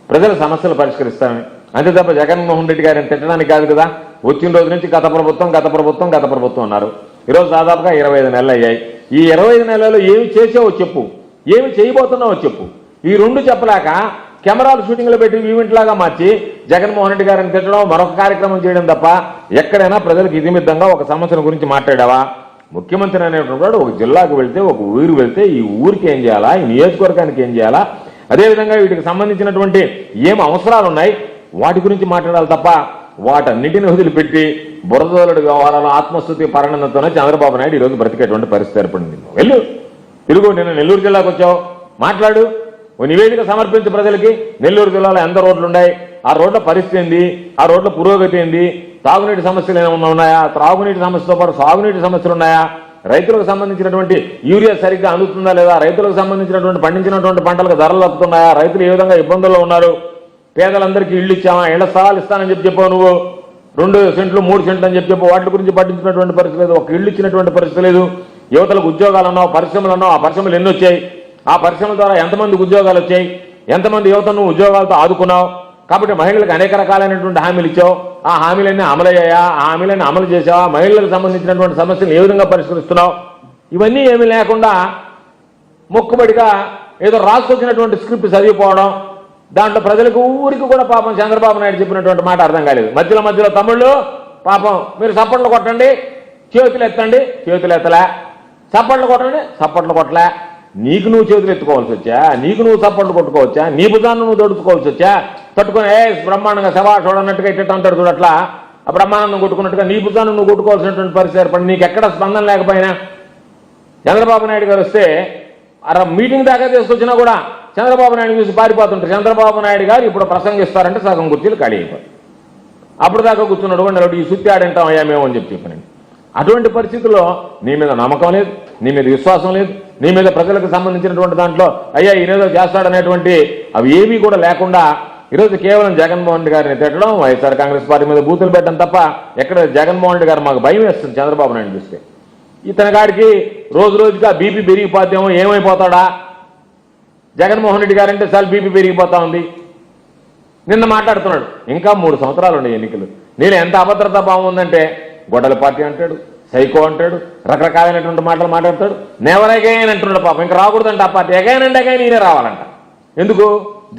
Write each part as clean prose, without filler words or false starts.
ప్రజల సమస్యలు పరిష్కరిస్తామని. అంతే తప్ప జగన్మోహన్ రెడ్డి గారిని తిట్టడానికి కాదు కదా. వచ్చిన రోజు నుంచి గత ప్రభుత్వం అన్నారు. ఈరోజు దాదాపుగా 25 నెలలు అయ్యాయి. ఈ 25 నెలల్లో ఏమి చేసావో చెప్పు, ఏమి చేయబోతున్నావో చెప్పు. ఈ రెండు చెప్పలేక కెమెరాలు షూటింగ్లు పెట్టి ఈవెంట్ లాగా మార్చి జగన్మోహన్ రెడ్డి గారిని తిట్టడం, మరొక కార్యక్రమం చేయడం తప్ప ఎక్కడైనా ప్రజలకు ఇతిమిద్దంగా ఒక సమస్యల గురించి మాట్లాడావా? ముఖ్యమంత్రి అనేటువంటి వాడు ఒక జిల్లాకు వెళ్తే, ఒక ఊరు వెళ్తే ఈ ఊరికి ఏం చేయాలా, ఈ నియోజకవర్గానికి ఏం చేయాలా, అదేవిధంగా వీటికి సంబంధించినటువంటి ఏం అవసరాలు ఉన్నాయి వాటి గురించి మాట్లాడాలి తప్ప వాటన్నిటిని వదిలిపెట్టి బురదోలుడు వ్యవహారాలు, ఆత్మస్థుతి పరణంతోనే చంద్రబాబు నాయుడు ఈరోజు బ్రతికేటువంటి పరిస్థితి ఏర్పడింది. వెళ్ళు, తిరుగు. నేను నెల్లూరు జిల్లాకు వచ్చావు, మాట్లాడు, ఓ నివేదిక సమర్పించు ప్రజలకి. నెల్లూరు జిల్లాలో ఎంత రోడ్లు ఉన్నాయి, ఆ రోడ్ల పరిస్థితి ఏంది, ఆ రోడ్ల పురోగతి ఏంది, తాగునీటి సమస్యలు ఏమైనా ఉన్నాయా, త్రాగునీటి సమస్యతో పాటు సాగునీటి సమస్యలు ఉన్నాయా, రైతులకు సంబంధించినటువంటి యూరియా సరిగ్గా అందుతుందా లేదా, రైతులకు సంబంధించినటువంటి పండించినటువంటి పంటలకు ధరలు తప్పుతున్నాయా, రైతులు ఏ విధంగా ఇబ్బందుల్లో ఉన్నారు, పేదలందరికీ ఇళ్ళు ఇచ్చామా, ఇళ్ల స్థలాలు ఇస్తానని చెప్పావు నువ్వు, 2 సెంట్లు 3 సెంట్లు అని చెప్పావు. వాటి గురించి పట్టించినటువంటి పరిస్థితి లేదు, ఒక ఇళ్ళు ఇచ్చినటువంటి పరిస్థితి లేదు. యువతలకు ఉద్యోగాలు అన్నావు, పరిశ్రమలు అన్నావు, ఆ పరిశ్రమలు ఎన్ని వచ్చాయి, ఆ పరిశ్రమల ద్వారా ఎంతమందికి ఉద్యోగాలు వచ్చాయి, ఎంతమంది యువతను ఉద్యోగాలతో ఆదుకున్నావు. కాబట్టి మహిళలకు అనేక రకాలైనటువంటి హామీలు ఇచ్చావు, ఆ హామీలన్నీ అమలయ్యాయా, ఆ హామీలన్నీ అమలు చేసావా, మహిళలకు సంబంధించినటువంటి సమస్యలు ఏ విధంగా పరిష్కరిస్తున్నావు, ఇవన్నీ ఏమీ లేకుండా మొక్కుబడిగా ఏదో రాసుకొచ్చినటువంటి స్క్రిప్ట్ చదివిపోవడం, దాంట్లో ప్రజలకు ఊరికి కూడా పాపం చంద్రబాబు నాయుడు చెప్పినటువంటి మాట అర్థం కాలేదు. మధ్యలో తమ్ముళ్ళు పాపం మీరు చప్పట్లు కొట్టండి, చేతులు ఎత్తండి, చేతులు ఎత్తలే, చప్పట్లు కొట్టండి, చప్పట్లు కొట్టలే. నీకు నువ్వు చేతులు ఎత్తుకోవాల్సి వచ్చా, నీకు నువ్వు చప్పట్లు కొట్టుకోవచ్చా, నీ భుజాన్ని నువ్వు దొడుచుకోవాల్సి వచ్చా, తట్టుకొని బ్రహ్మాండంగా శవా చూడన్నట్టుగా ఇట్లా అంటాడు చూడట్లా, ఆ బ్రహ్మానందం కొట్టుకున్నట్టుగా నీ భుజాన్ని నువ్వు కొట్టుకోవాల్సినటువంటి పరిస్థితి ఏర్పడి నీకు ఎక్కడ స్పందన లేకపోయినా చంద్రబాబు నాయుడు గారు వస్తే మీటింగ్ దాకా తీసుకొచ్చినా కూడా చంద్రబాబు నాయుడు చూసి పారిపోతుంటారు. చంద్రబాబు నాయుడు గారు ఇప్పుడు ప్రసంగిస్తారంటే సగం కుర్చీలు ఖాళీ అయిపోయి అప్పుడు దాకా కూర్చున్నాడు కూడా ఈ సుత్తి ఆడంటాం అయ్యా మేము అని చెప్పి. అటువంటి పరిస్థితుల్లో నీ మీద నమ్మకం లేదు, నీ మీద విశ్వాసం లేదు, నీ మీద ప్రజలకు సంబంధించినటువంటి దాంట్లో అయ్యా ఈయనేదో చేస్తాడనేటువంటి అవి ఏమీ కూడా లేకుండా ఈరోజు కేవలం జగన్మోహన్ రెడ్డి గారిని తిట్టడం, వైఎస్ఆర్ కాంగ్రెస్ పార్టీ మీద బూతులు పెట్టడం తప్ప ఎక్కడ జగన్మోహన్ రెడ్డి గారు మాకు భయం వేస్తుంది చంద్రబాబు నాయుడు చూస్తే. ఇతని గారికి రోజు రోజుగా బీపీ పెరిగిపోతేమో ఏమైపోతాడా, జగన్మోహన్ రెడ్డి గారంటే చాలా బీపీ పెరిగిపోతా ఉంది. నిన్న మాట్లాడుతున్నాడు ఇంకా 3 సంవత్సరాలు ఉన్నాయి ఎన్నికలు, నేను ఎంత అభద్రతా భావం ఉందంటే గొడవల పార్టీ అంటాడు, సైకో అంటాడు, రకరకాలైనటువంటి మాటలు మాట్లాడతాడు. నెవర్ అగైన్ అంటున్నాడు పాపం, ఇంకా రాకూడదంట ఆ పార్టీ, అగైన్ అంటే అగైన్ ఈయనే రావాలంట. ఎందుకు?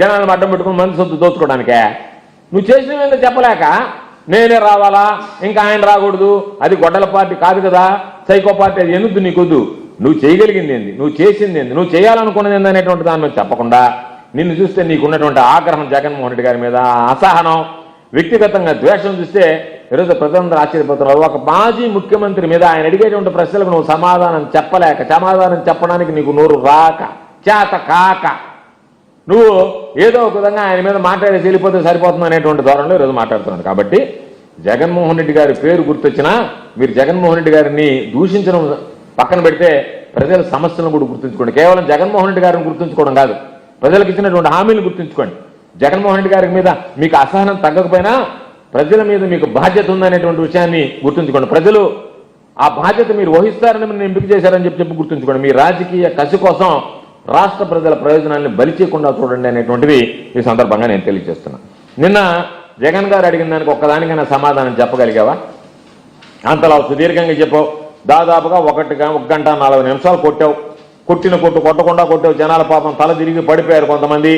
జనాలను అడ్డం పెట్టుకుని మంది సొత్తు దోచుకోవడానికే. నువ్వు చేసినవి చెప్పలేక నేనే రావాలా, ఇంకా ఆయన రాకూడదు, అది గొడ్డల పార్టీ కాదు కదా, సైకో పార్టీ, అది ఎందుకు నీకొద్దు, నువ్వు చేయగలిగింది ఏంది, నువ్వు చేసింది ఏంది, నువ్వు చేయాలనుకున్నది ఏంది అనేటువంటి దాని మీద చెప్పకుండా నిన్ను చూస్తే నీకున్నటువంటి ఆగ్రహం జగన్మోహన్ రెడ్డి గారి మీద, అసహనం, వ్యక్తిగతంగా ద్వేషం చూస్తే ఈరోజు ప్రజలందరూ ఆశ్చర్యపోతున్నారు. ఒక మాజీ ముఖ్యమంత్రి మీద ఆయన అడిగేటువంటి ప్రశ్నలకు నువ్వు సమాధానం చెప్పలేక, సమాధానం చెప్పడానికి నీకు నోరు రాక, చేత కాక నువ్వు ఏదో ఒక విధంగా ఆయన మీద మాట్లాడేసి వెళ్ళిపోతే సరిపోతుంది అనేటువంటి ధోరణిలో ఈరోజు మాట్లాడుతున్నాడు. కాబట్టి జగన్మోహన్ రెడ్డి గారి పేరు గుర్తొచ్చినా మీరు జగన్మోహన్ రెడ్డి గారిని దూషించడం పక్కన పెడితే ప్రజల సమస్యలను కూడా గుర్తుంచుకోండి. కేవలం జగన్మోహన్ రెడ్డి గారిని గుర్తుంచుకోవడం కాదు, ప్రజలకు ఇచ్చినటువంటి హామీలను గుర్తుంచుకోండి. జగన్మోహన్ రెడ్డి గారి మీద మీకు అసహనం తగ్గకపోయినా ప్రజల మీద మీకు బాధ్యత ఉందనేటువంటి విషయాన్ని గుర్తుంచుకోండి. ప్రజలు ఆ బాధ్యత మీరు వహిస్తారని మీరు ఎంపిక చేశారని చెప్పి గుర్తుంచుకోండి. మీ రాజకీయ కసి కోసం రాష్ట్ర ప్రజల ప్రయోజనాన్ని బలి చేయకుండా చూడండి అనేటువంటిది ఈ సందర్భంగా నేను తెలియజేస్తున్నా. నిన్న జగన్ గారు అడిగిన దానికి ఒక్కదానికైనా సమాధానం చెప్పగలిగావా? అంతలా సుదీర్ఘంగా చెప్పావు, దాదాపుగా 1 గంట 40 నిమిషాలు కొట్టావు. కొట్టిన కొట్టు కొట్టకుండా కొట్టావు. జనాల పాపం తల తిరిగి పడిపోయారు, కొంతమంది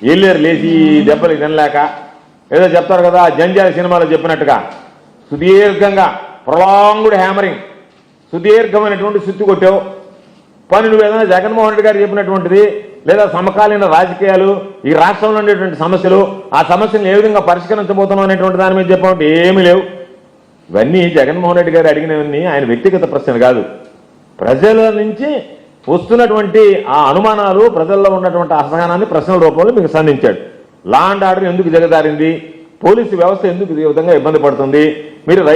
వెళ్ళారు లేచి దెబ్బలు తినలేక. ఏదో చెప్తారు కదా జంజాల సినిమాలో చెప్పినట్టుగా సుదీర్ఘంగా ప్రొలాంగ్డ్ హ్యామరింగ్, సుదీర్ఘమైనటువంటి సుత్తి కొట్టావు. పని నువ్వు ఏదైనా జగన్మోహన్ రెడ్డి గారు చెప్పినటువంటిది లేదా సమకాలీన రాజకీయాలు, ఈ రాష్ట్రంలో ఉండేటువంటి సమస్యలు, ఆ సమస్యలను ఏ విధంగా పరిష్కరించబోతున్నాం అనేటువంటి దాని మీద చెప్పమంటే ఏమీ లేవు. ఇవన్నీ జగన్మోహన్ రెడ్డి గారు అడిగినవన్నీ ఆయన వ్యక్తిగత ప్రశ్నలు కాదు, ప్రజల నుంచి వస్తున్నటువంటి ఆ అనుమానాలు, ప్రజల్లో ఉన్నటువంటి అసహనాన్ని ప్రశ్నల రూపంలో మీకు సంధించాడు. లా అండ్ ఆర్డర్ ఎందుకు జగదారింది, పోలీసు వ్యవస్థ ఎందుకు ఈ విధంగా ఇబ్బంది పడుతుంది, మీరు